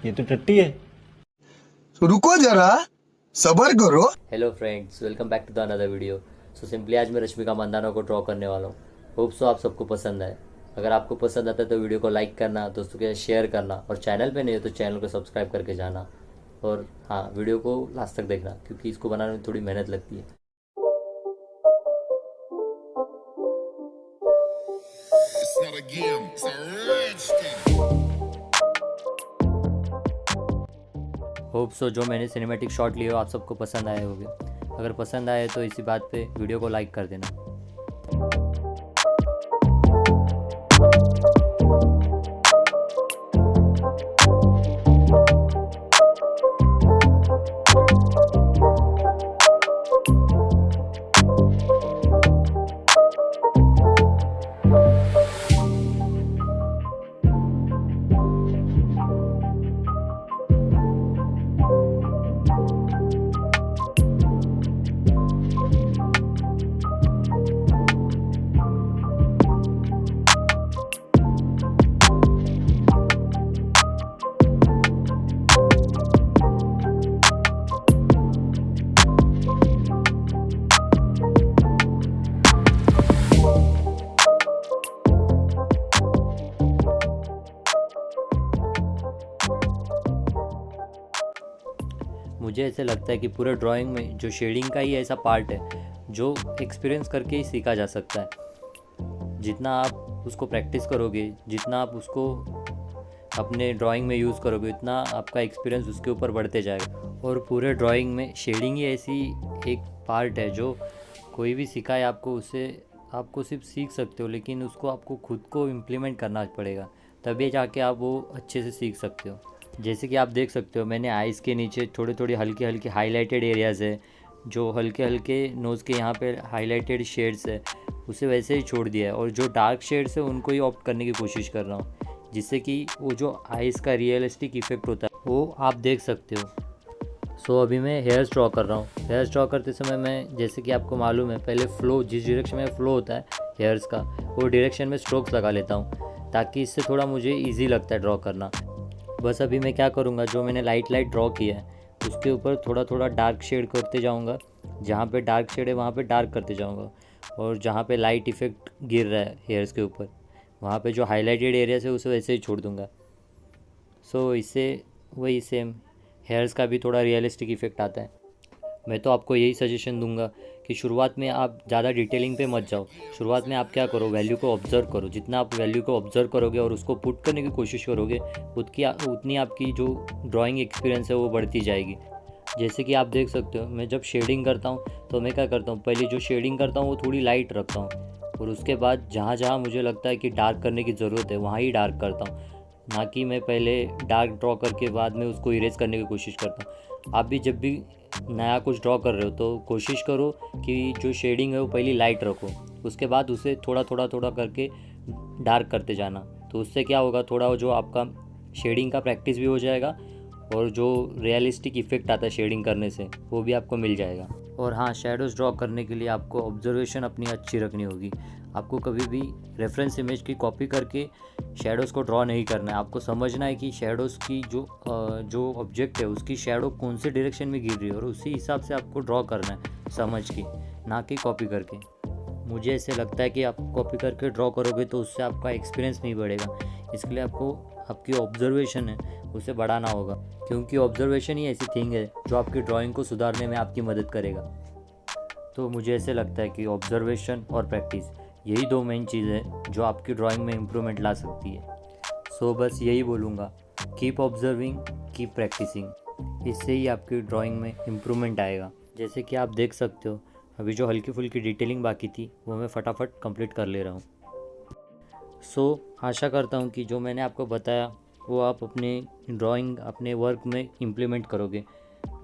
ये तो टट्टी है। तो रुको जरा, सबर करो। Hello friends, welcome back to the another video. So simply आज मैं रश्मिका मंदाना को ड्रॉ करने वाला हूँ। होप सो आप सबको पसंद आए। अगर आपको पसंद आता है तो वीडियो को लाइक करना, दोस्तों के साथ शेयर करना, और चैनल पे नहीं हो तो चैनल को सब्सक्राइब करके जाना। और हाँ, वीडियो को लास्ट तक देखना क्योंकि इसको बनाने में थोड़ी मेहनत लगती है। It's not a game, it's a rich thing. Hope so जो मैंने सिनेमैटिक शॉट लिए हो आप सबको पसंद आए होंगे। अगर पसंद आए तो इसी बात पे वीडियो को लाइक कर देना। मुझे ऐसे लगता है कि पूरे ड्राइंग में जो शेडिंग का ही ऐसा पार्ट है जो एक्सपीरियंस करके ही सीखा जा सकता है। जितना आप उसको प्रैक्टिस करोगे, जितना आप उसको अपने ड्राइंग में यूज़ करोगे, उतना आपका एक्सपीरियंस उसके ऊपर बढ़ते जाएगा। और पूरे ड्राइंग में शेडिंग ही ऐसी एक पार्ट है जो कोई भी सिखाए आपको, उससे आपको सिर्फ सीख सकते हो, लेकिन उसको आपको खुद को इम्प्लीमेंट करना पड़ेगा, तभी जाके आप वो अच्छे से सीख सकते हो। जैसे कि आप देख सकते हो, मैंने आइज़ के नीचे थोड़े थोड़े हल्के हल्के हाईलाइटेड एरियाज़ है, जो हल्के हल्के नोज़ के यहाँ पे हाईलाइटेड शेड्स है, उसे वैसे ही छोड़ दिया है। और जो डार्क शेड्स है उनको ही ऑप्ट करने की कोशिश कर रहा हूँ, जिससे कि वो जो आइज़ का रियलिस्टिक इफेक्ट होता है वो आप देख सकते हो। सो अभी मैं हेयर्स ड्रॉ कर रहा हूँ। हेयर्स ड्रॉ करते समय मैं, जैसे कि आपको मालूम है, पहले फ्लो, जिस डायरेक्शन में फ्लो होता है हेयर्स का, वो डायरेक्शन में स्ट्रोक्स लगा लेता हूँ, ताकि इससे थोड़ा मुझे ईजी लगता है ड्रॉ करना। बस अभी मैं क्या करूँगा, जो मैंने लाइट ड्रॉ किया है उसके ऊपर थोड़ा थोड़ा डार्क शेड करते जाऊँगा। जहाँ पे डार्क शेड है वहाँ पे डार्क करते जाऊँगा, और जहाँ पे लाइट इफ़ेक्ट गिर रहा है हेयर्स के ऊपर, वहाँ पे जो हाईलाइटेड एरियाज है उसे वैसे ही छोड़ दूँगा। सो इससे वही सेम हेयर्स का भी थोड़ा रियलिस्टिक इफ़ेक्ट आता है। मैं तो आपको यही सजेशन दूंगा कि शुरुआत में आप ज़्यादा डिटेलिंग पे मत जाओ। शुरुआत में आप क्या करो, वैल्यू को ऑब्ज़र्व करो। जितना आप वैल्यू को ऑब्ज़र्व करोगे और उसको पुट करने की कोशिश करोगे, उतनी आपकी जो ड्राइंग एक्सपीरियंस है वो बढ़ती जाएगी। जैसे कि आप देख सकते हो, मैं जब शेडिंग करता हूँ तो मैं क्या करता हूँ, पहले जो शेडिंग करता हूँ वो थोड़ी लाइट रखता हूँ, और उसके बाद जहाँ जहाँ मुझे लगता है कि डार्क करने की ज़रूरत है वहाँ ही डार्क करता हूँ, ना कि मैं पहले डार्क ड्रॉ करके बाद में उसको इरेज करने की कोशिश करता हूँ। आप भी जब भी नया कुछ ड्रॉ कर रहे हो तो कोशिश करो कि जो शेडिंग है वो पहले लाइट रखो, उसके बाद उसे थोड़ा करके डार्क करते जाना। तो उससे क्या होगा, थोड़ा जो आपका शेडिंग का प्रैक्टिस भी हो जाएगा, और जो रियलिस्टिक इफ़ेक्ट आता है शेडिंग करने से वो भी आपको मिल जाएगा। और हाँ, शेडोज़ ड्रॉ करने के लिए आपको ऑब्जर्वेशन अपनी अच्छी रखनी होगी। आपको कभी भी रेफरेंस इमेज की कॉपी करके शेडोज़ को ड्रॉ नहीं करना है। आपको समझना है कि शेडोज़ की जो ऑब्जेक्ट है उसकी शेडो कौन से डायरेक्शन में गिर रही है, और उसी हिसाब से आपको ड्रॉ करना है समझ के, ना कि कॉपी करके। मुझे ऐसे लगता है कि आप कॉपी करके ड्रॉ करोगे तो उससे आपका एक्सपीरियंस नहीं बढ़ेगा। इसके लिए आपको आपकी ऑब्जर्वेशन है उसे बढ़ाना होगा, क्योंकि ऑब्जर्वेशन ही ऐसी थिंग है जो आपकी ड्राइंग को सुधारने में आपकी मदद करेगा। तो मुझे ऐसे लगता है कि ऑब्जर्वेशन और प्रैक्टिस, यही दो मेन चीज़ है जो आपकी ड्राइंग में इम्प्रूवमेंट ला सकती है। सो बस यही बोलूँगा, कीप ऑब्जर्विंग, कीप प्रैक्टिसिंग। इससे ही आपकी ड्राइंग में इम्प्रूवमेंट आएगा। जैसे कि आप देख सकते हो, अभी जो हल्की फुल्की डिटेलिंग बाकी थी वो मैं फटाफट कंप्लीट कर ले रहा हूँ। सो आशा करता हूँ कि जो मैंने आपको बताया वो आप अपने ड्राइंग, अपने वर्क में इम्प्लीमेंट करोगे।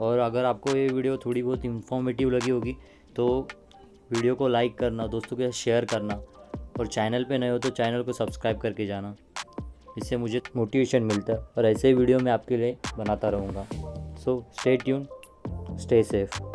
और अगर आपको ये वीडियो थोड़ी बहुत इंफॉर्मेटिव लगी होगी तो वीडियो को लाइक करना, दोस्तों के साथ शेयर करना, और चैनल पे नए हो तो चैनल को सब्सक्राइब करके जाना। इससे मुझे मोटिवेशन मिलता है, और ऐसे ही वीडियो मैं आपके लिए बनाता रहूँगा। So stay tune, stay safe.